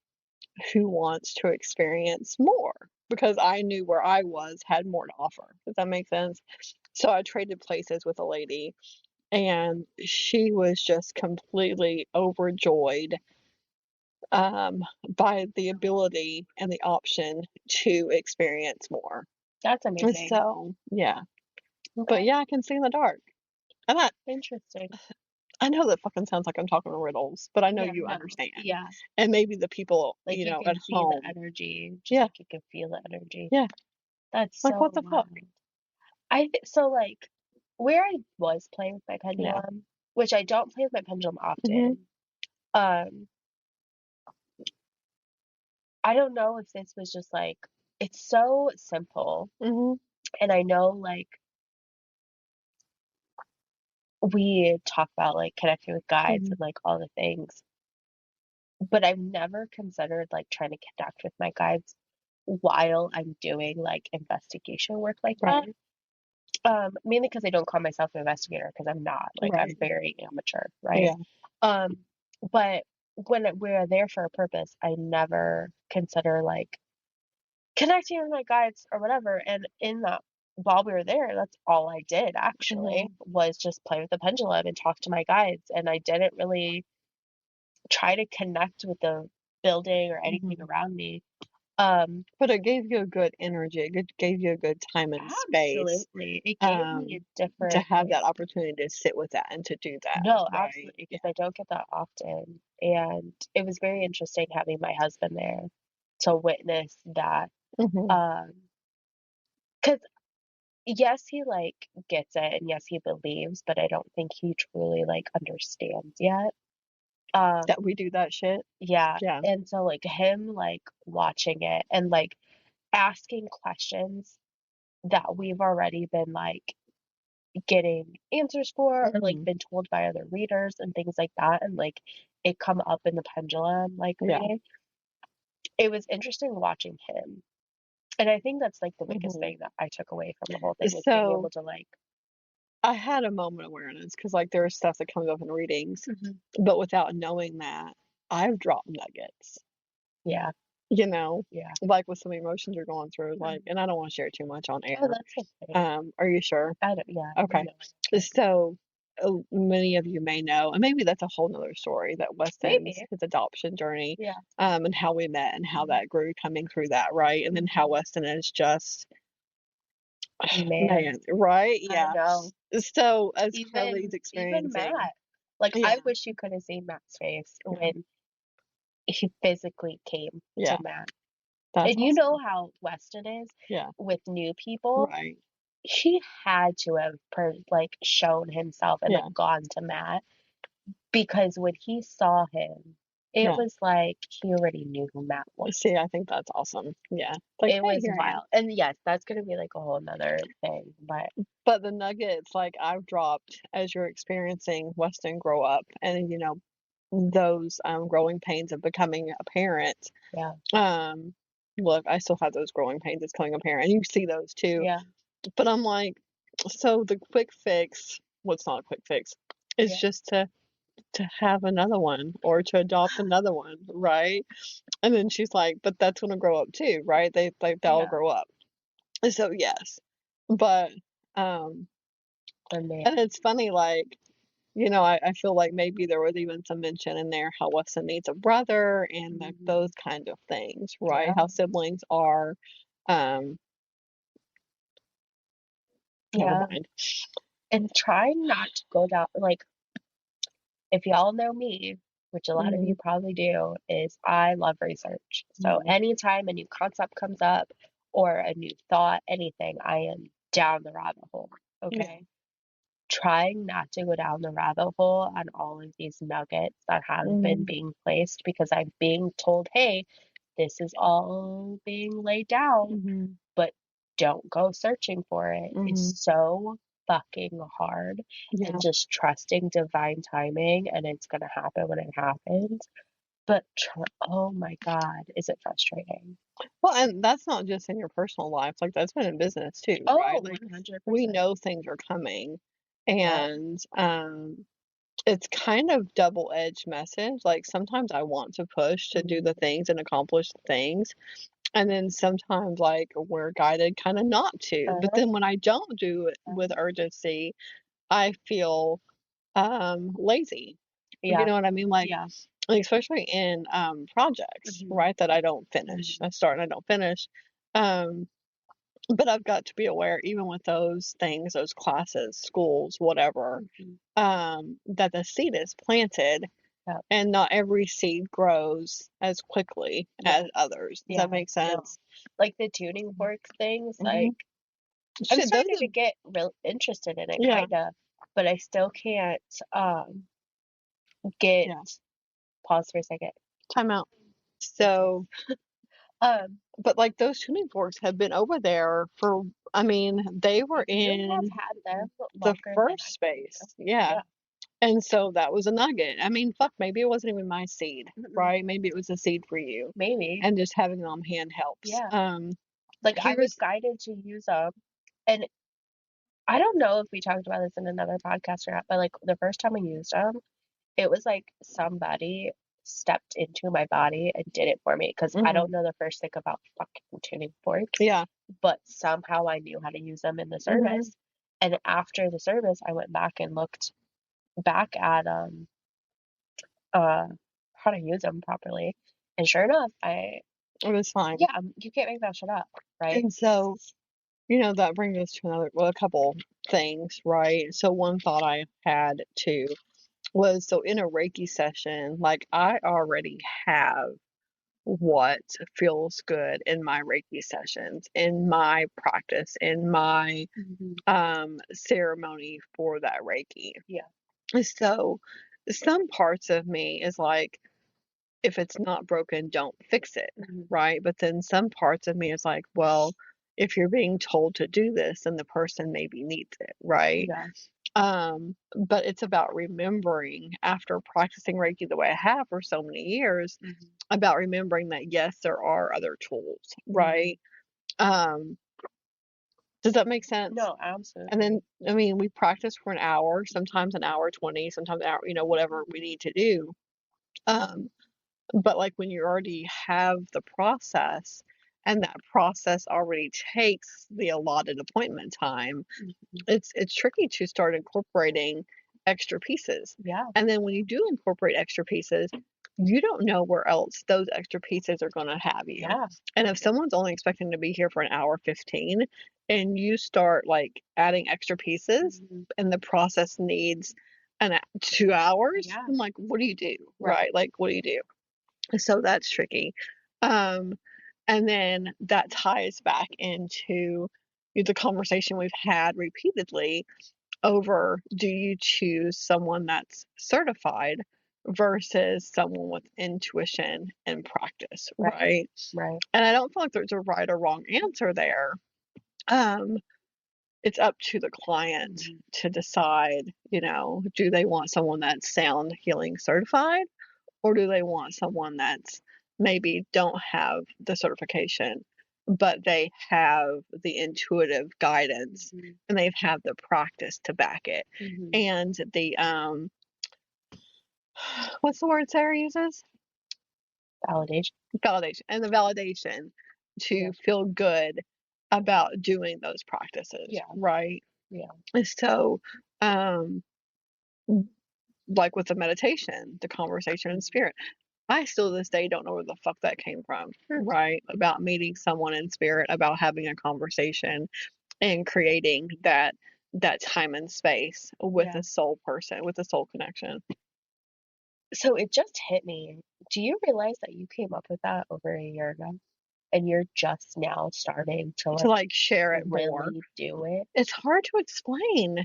who wants to experience more, because I knew where I was had more to offer. Does that make sense? So I traded places with a lady, and she was just completely overjoyed um, by the ability and the option to experience more. That's And amazing. so, yeah. But Okay. yeah, I can see in the dark. And Interesting. I know that fucking sounds like I'm talking in riddles, but I know Yeah, you no. understand. Yeah. And maybe the people, Like you at can see the home. energy, just Yeah, like you can feel the energy. yeah. That's Like, what so the fuck? wild. So like where I was playing with my Yeah. pendulum, which I don't play with my pendulum Mhm. often. Um, I don't know if this was just like it's so simple, Mhm. and I know like we talk about like connecting with guides and Mhm. like all the things, but I've never considered like trying to connect with my guides while I'm doing like investigation work like that. Right. Mainly because I don't call myself an investigator because I'm not. Like I'm Right. very amateur, right? Yeah. Um, but when we're there for a purpose, I never consider like connecting with my guides or whatever. And in that, while we were there, that's all I did actually Mhm. was just play with the pendulum and talk to my guides. And I didn't really try to connect with the building or anything Mhm. around me. Um, But it gave you a good energy. Gave you a good time and space, Absolutely. It gave me a um, to different have like that opportunity to sit with that and to do that, no, right? absolutely, Yeah. because I don't get that often. And it was very interesting having my husband there to witness that. Mhm. Um, because yes, he like gets it and yes, he believes, but I don't think he truly like understands yet. That we do that shit. Yeah. Yeah. And so like him like watching it and like asking questions that we've already been like getting answers for or like Mhm. been told by other readers and things like that and like it come up in the pendulum like Yeah. reading. It was interesting watching him. And I think that's like the biggest Mhm. thing that I took away from the whole thing was being So able to like I had a moment of awareness because, like, there was stuff that comes up in readings, Mhm. but without knowing that, I've dropped nuggets, Yeah, you know, yeah. like with some emotions you're going through, like, Mhm. and I don't want to share too much on Oh, air. that's okay. Are you sure? I don't yeah, you Okay. know I don't care. So many of you may know, and maybe that's a whole nother story, that Weston's Maybe. his adoption journey, Yeah. and how we met and how Mhm. that grew coming through that, right? And then how Mhm. Weston is just, Man, man, right? I Yeah. know. So as Carly's Even experiencing, Matt. Like yeah, I wish you could have seen Matt's face yeah, when he physically came to yeah, Matt. that's And you know awesome. how Weston is Yeah, with new people. right. He had to have like shown himself and Yeah, like gone to Matt because when he saw him, it yeah. was like he already knew who Matt was. See, I think that's awesome. Yeah. Like, It hey, was here I am. wild. And yes, that's gonna be like a whole nother thing. But But the nuggets, like, I've dropped as you're experiencing Weston grow up and, those growing pains of becoming a parent. yeah, Um, look, I still have those growing pains as becoming a parent, and you see those too. yeah, But I'm like, so the quick fix, what's not a quick fix, is yeah. just to have another one or to adopt another one, right? And then she's like, but that's gonna grow up too, right? They'll Yeah. grow up. And so yes. But But man. and it's funny, like, I feel like maybe there was even some mention in there how Weston needs a brother and like those Mhm. kind of things, right? Yeah. How siblings are. Um, Never Yeah. mind. And trying not to go down like if y'all know me, which a lot of you Mhm, probably do, is I love research. So mhm. anytime a new concept comes up or a new thought, anything, I am down the rabbit hole. Yeah. Okay. Trying not to go down the rabbit hole on all of these nuggets that have been Mhm, being placed because I'm being told, hey, this is all being laid down, mhm, but don't go searching for it. It's mhm. so fucking hard and Yeah. just trusting divine timing and it's going to happen when it happens. But oh my God, is it frustrating? Well, and that's not just in your personal life, like, that's been in business too, Oh, right? Like, we 100%. know things are coming, Yeah. and, it's kind of double-edged message, like, sometimes I want to push to do the things and accomplish the things, and then sometimes, like, we're guided kinda not to, but Uh-huh. then when I don't do it with urgency, I feel, lazy. You Yeah. know what I mean? Yeah. Like, especially in, projects, Mhm. right, that I don't finish. Mhm. I start and I don't finish, um, but I've got to be aware even with those things, those classes, schools, whatever, Mhm. that the seed is planted Yep. and not every seed grows as quickly Yeah. as others. Does Yeah. that make No. sense? Like the tuning fork things, Mhm. like I'm Shit, those starting are to get real interested in it yeah, kinda, but I still can't get yeah. pause for a second. Time out. Thank you. So, Um, but, like, those tuning forks have been over there for I mean, they were you have in had them the longer than first I've had you. space. Yeah. Yeah. And so that was a nugget. I mean, fuck, maybe it wasn't even my seed, Mm-mm. right? Maybe it was a seed for you. Maybe. And just having it on hand helps. Yeah. Like I was Here's guided to use them, and I don't know if we talked about this in another podcast or not, but like the first time I used them, it was like somebody stepped into my body and did it for me because I mhm, don't know the first thing about fucking tuning forks, yeah, but somehow I knew how to use them in the mhm. service. And after the service, I went back and looked back at uh how to use them properly. And sure enough, It was fine. yeah, you can't make that shit up, right? And so, that brings us to a couple things, right? So one thought I had too was so in a Reiki session, like I already have what feels good in my Reiki sessions, in my practice, in my Mhm. ceremony for that Reiki. Yeah. So some parts of me is like, if it's not broken, don't fix it, Mhm. right? But then some parts of me is like, well, if you're being told to do this, then the person maybe needs it, right? Yeah. But it's about remembering after practicing Reiki the way I have for so many years, Mhm. about remembering that yes, there are other tools, Mhm. right? Um, does that make sense? No, And then, absolutely. I mean, we practice for an hour, sometimes an hour 20, sometimes an hour, whatever we need to do. Um, but like when you already have the process and that process already takes the allotted appointment time, Mhm. it's tricky to start incorporating extra pieces. Yeah. And then when you do incorporate extra pieces, you don't know where else those extra pieces are going to have you. Yeah. And if someone's only expecting to be here for an hour 15 and you start like adding extra pieces Mhm. and the process needs 2 hours, Yeah. I'm like, what do you do? Right. Right? Like, what do you do? So that's tricky. Um, and then that ties back into the conversation we've had repeatedly over, do you choose someone that's certified versus someone with intuition and practice, Right. right? Right. And I don't feel like there's a right or wrong answer there. Um, it's up to the client Mhm. to decide, do they want someone that's sound healing certified, or do they want someone that's maybe don't have the certification, but they have the intuitive guidance Mhm. and they've had the practice to back it? Mhm. And the what's the word Sarah uses? Validation. Validation. And the validation Yeah. to feel good about doing those practices, Yeah. right? Yeah. And so um like with the meditation, the conversation in Mhm. spirit, I still to this day don't know where the fuck that came from, Hmm. right? About meeting someone in spirit, about having a conversation and creating that time and space with Yeah. a soul person, with a soul connection. So it just hit me. Do you realize that you came up with that over a year ago? And you're just now starting to To like like share it more. really do it? It's hard to explain,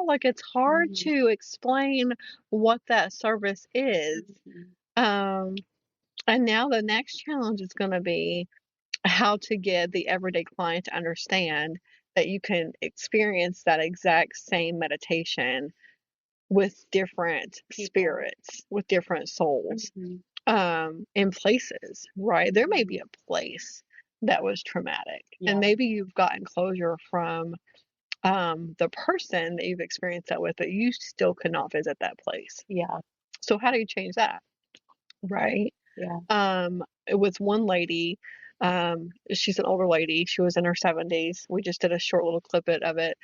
like it's hard Mhm. to explain what that service is. Mhm. Um, and now the next challenge is going to be how to get the everyday client to understand that you can experience that exact same meditation with different People. spirits, with different souls, Mhm. in places, right? There may be Mhm. a place that was traumatic, and Yeah. maybe you've gotten closure from the person that you've experienced that with, that you still could not visit that place. Yeah. So how do you change that? Right? Yeah. It was one lady, she's an older lady. She was in her 70s. We just did a short little clip of it.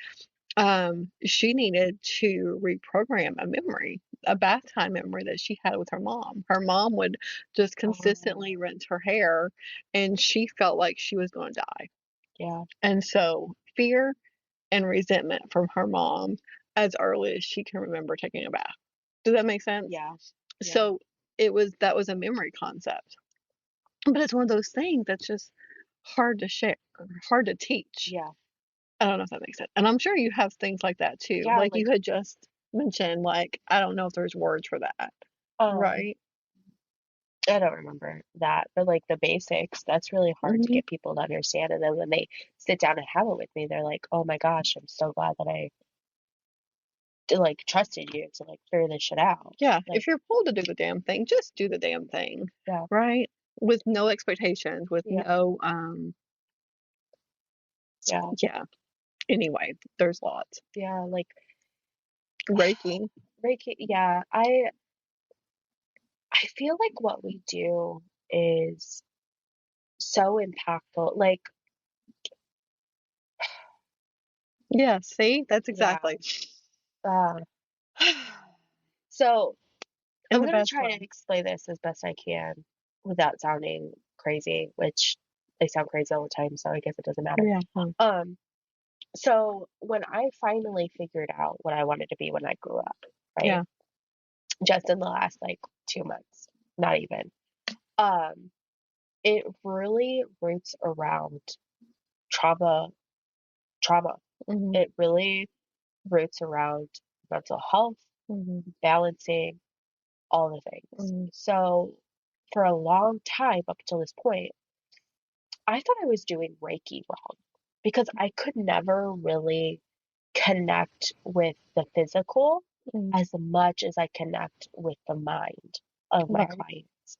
She needed to reprogram a memory, a bath time memory that she had with her mom. Her mom would just consistently Oh, rinse her hair, and she felt like she was going to die. yeah. And so fear and resentment from her mom as early as she can remember taking a bath. Does that make sense? Yeah. Yeah. So that was a memory concept. But it's one of those things that's just hard to share, hard to teach. Yeah. I don't know if that makes sense. And I'm sure you have things like that too. Yeah. Like Like, you had just mentioned, like, I don't know if there's words for that. um, Right? I don't remember that, but like the basics, that's really hard to Hmm. get people to understand. And then when they sit down and have it with me, they're like, "Oh my gosh, I'm so glad that I like trusted you to like figure this shit out." Yeah. Like, If you're pulled to do the damn thing, just do the damn thing. yeah. Right? With no expectations, with Yeah. no, Yeah. yeah. Anyway, there's lots. Yeah. Like, Reiki. Reiki, yeah. I feel like what we do is so impactful. Like, Yeah, see? That's yeah. exactly. Uh, so In I'm the gonna best try to way. explain this as best I can without sounding crazy, which they sound crazy all the time, so I guess it doesn't matter. Yeah. Um, so when I finally figured out what I wanted to be when I grew up, right? Yeah. Just in the last like 2 months, not even. Um, it really roots around trauma, trauma. Hmm. It really roots around mental health, Hmm. balancing, all the things. Hmm. So for a long time up till this point, I thought I was doing Reiki wrong because I could never really connect with the physical Hmm. as much as I connect with the mind of my Right. clients.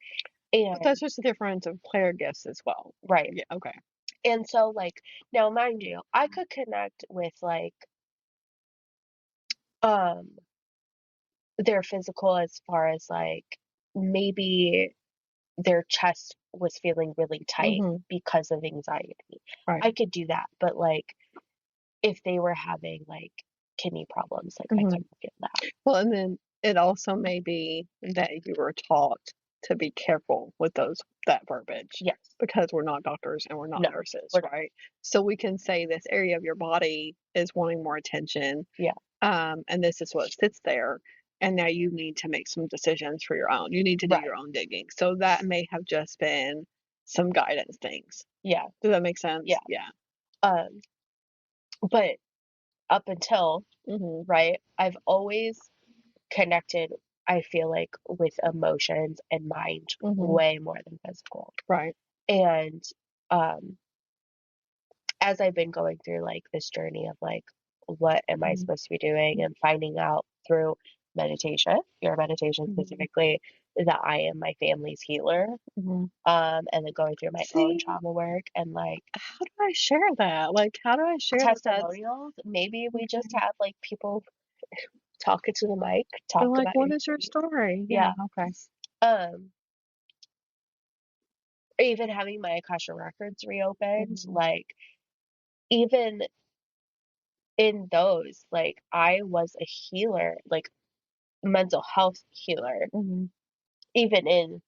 But that's And just a difference of player gifts as well. right. Yeah. Okay. And so like now mind you, I could connect with like um their physical as far as like maybe their chest was feeling really tight Hmm. because of anxiety. Right. I could do that, but like if they were having like kidney problems, like I Hmm. couldn't feel that. Well, and then it also may be that you were taught to be careful with that verbiage Yes. because we're not doctors and we're not No, nurses, we're not. right? So we can say this area of your body is wanting more attention, Yeah. and this is what sits there. And now you need to make some decisions for your own. You need to do your Right. own digging. So that may have just been some guidance things. Yeah. Does that make sense? Yeah. Yeah. Um, but up until, Hmm. right, I've always connected, I feel like, with emotions and mind Hmm. way more than physical. Right. And um as I've been going through like this journey of like, what am I Hmm. supposed to be doing and finding out through meditation, your meditation Hmm. specifically, that I am my family's healer. Hmm. And then going through my own See, trauma work and like how do I share that? Like, how do I share that that's testimonials, maybe we just okay? have like people talking to the mic, They're talk like, about "What your is your story. story?" Yeah, Yeah. okay. Um, even having my Akasha records reopened, Mhm, like even in those, like I was a healer, like mental health healer, mhm, even in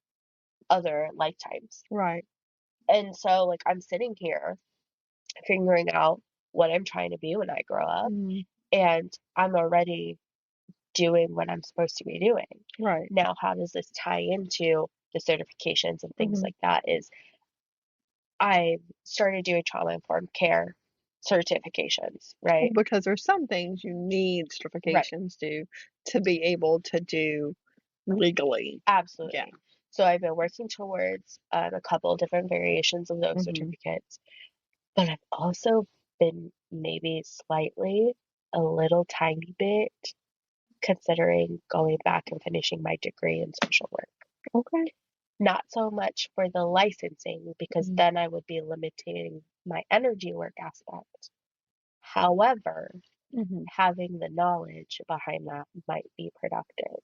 other lifetimes. right. And so, like, I'm sitting here figuring out what I'm trying to be when I grow up, Mhm, and I'm already doing what I'm supposed to be doing. right. Now, how does this tie into the certifications and things Mhm. like that? Is I started doing trauma informed care certifications, Well, right? because there's some things you need Right. certifications to be able to do legally. Yeah. Absolutely. So I've been working towards a couple different variations of those Mhm, certificates. But I've also been maybe slightly, a little tiny bit considering going back and finishing my degree in social work. okay. Not so much for the licensing, because Mhm, then I would be limiting my energy work aspect. However, Mhm. having the knowledge behind that might be productive,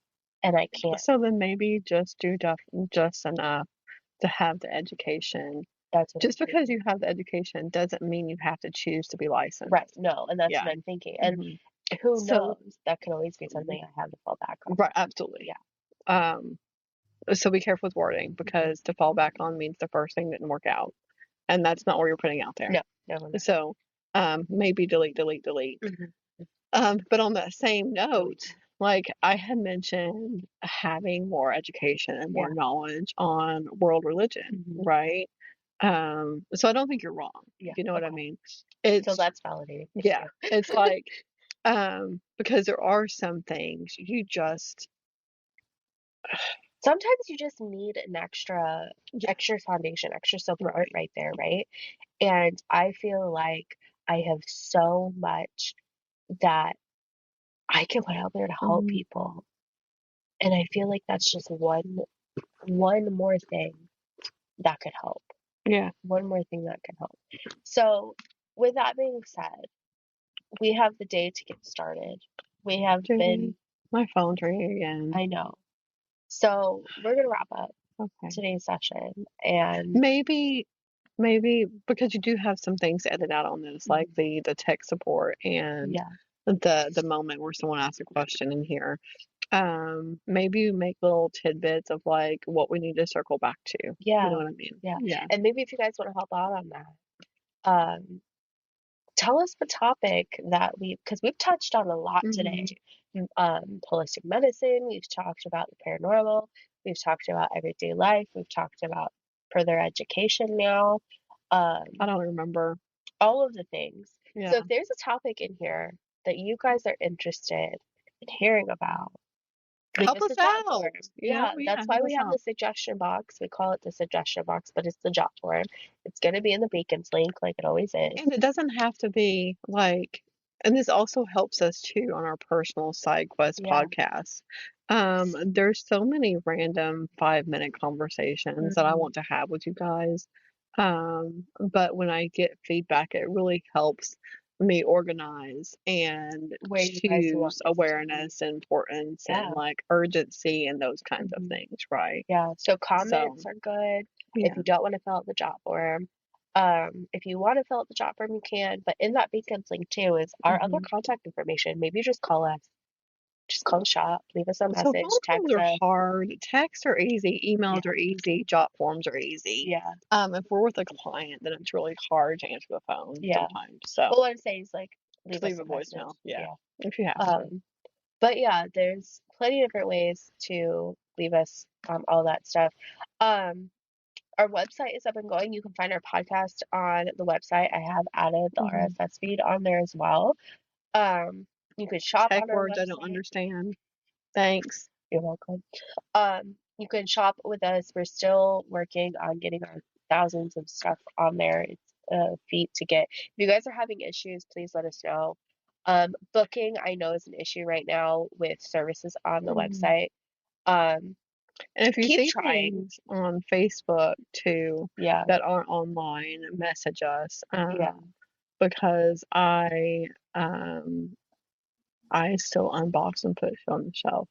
and I can't. So then maybe just do just enough to have the education. That's what I'm Just because thinking. you have the education doesn't mean you have to choose to be Right, licensed. no, and that's Yeah. what I'm thinking, and Mhm. who So knows? That could always be something I have to fall back on. right, absolutely. Yeah. Um, so be careful with wording Mhm. because to fall back on means the first thing didn't work out, and that's not what you're putting out there. No, no, no. So, maybe delete, delete, delete. Mhm. But on that same note, Mhm. like I had mentioned having more education and more Yeah. knowledge on world religion, Mhm. right? So I don't think you're wrong. Yeah, You know what I okay. mean? So It's that's validating, thank yeah, you. it's like because there are some things you just Sometimes you just need an extra yeah, extra foundation, extra support right. right there, right? And I feel like I have so much that I can put out there to help Mhm. people, and I feel like that's just one more thing that could help. Yeah. One more thing that can help. So, with that being said, we have the day to get started. We have Jamie, been my phone's ringing again. I know. So, we're gonna wrap up Okay. today's session and Maybe because you do have some things to edit out on this, like Mhm. the tech support and Yeah. the moment where someone asks a question in here. Maybe you make little tidbits of like what we need to circle back to. You know Yeah. what I mean? Yeah. Yeah. And maybe if you guys wanna help out on that, um, tell us the topic that because we've touched on a lot today. Hmm. Holistic medicine, we've talked about the paranormal, we've talked about everyday life, we've talked about further education now, I um, don't remember. all of the things. So Yeah. if there's a topic in here that you guys are interested in hearing about, leave Help us us a job out. form. Yeah, Yeah, that's why help we us have the out. suggestion box. We call it the suggestion box, but it's the job form. It's going to be in the Beacons link like it always is. And it doesn't have to be like, and this also helps us too on our personal side quest Yeah. podcasts. There's so many random 5-minute conversations that I Mhm. want to have with you guys. But when I get feedback, it really helps me organize and Where you guys want choose this to be. awareness, importance, and Yeah. like urgency and those kinds of Mhm. things, right? Yeah. So So, comments are good. If yeah. you don't want to fill out the job form, if you want to fill out the job form, you can. But in that Beacons link too is our other Hmm. contact information. Maybe just call us. Just call the shop, leave us a So phone message, calls text are us. hard, texts are easy, Yeah. emails are easy, jot forms are easy. Yeah. If we're with a client, then it's really hard to answer the phone Yeah. sometimes. So But what I'm saying is like leave just us leave a a message. voicemail, yeah, Yeah. if you have to. Um, but yeah, there's plenty of different ways to leave us all that stuff. Um, our website is up and going. You can find our podcast on the website. I have added the Hmm. RSS feed on there as well. Um, you can shop Tech on our words I don't website. understand. Thanks. You're welcome. You can shop with us. We're still working on getting our thousands of stuff on there. It's a feat to get. If you guys are having issues, please let us know. Booking, I know, is an issue right now with services on the Mhm. website. Um, And if you keep see trying. things on Facebook too Yeah, that aren't online, message us. yeah. Because I still unbox and put shit on the shelf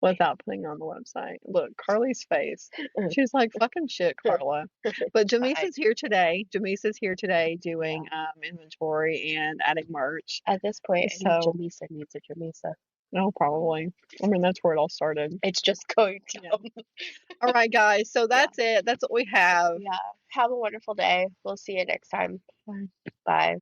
without putting it on the website. Look, Carly's face. She's like, fucking shit, Carla. But It's fine. Jamisa's here today. Jamisa's here today doing Yeah. inventory and adding merch. At this point, any So, Jamisa needs a Jamisa. no, probably. I mean, that's where it all started. It's just going to Yeah. come. All right, guys. So Yeah. that's it. That's what we have. Yeah. Have a wonderful day. We'll see you next time. Bye. Bye.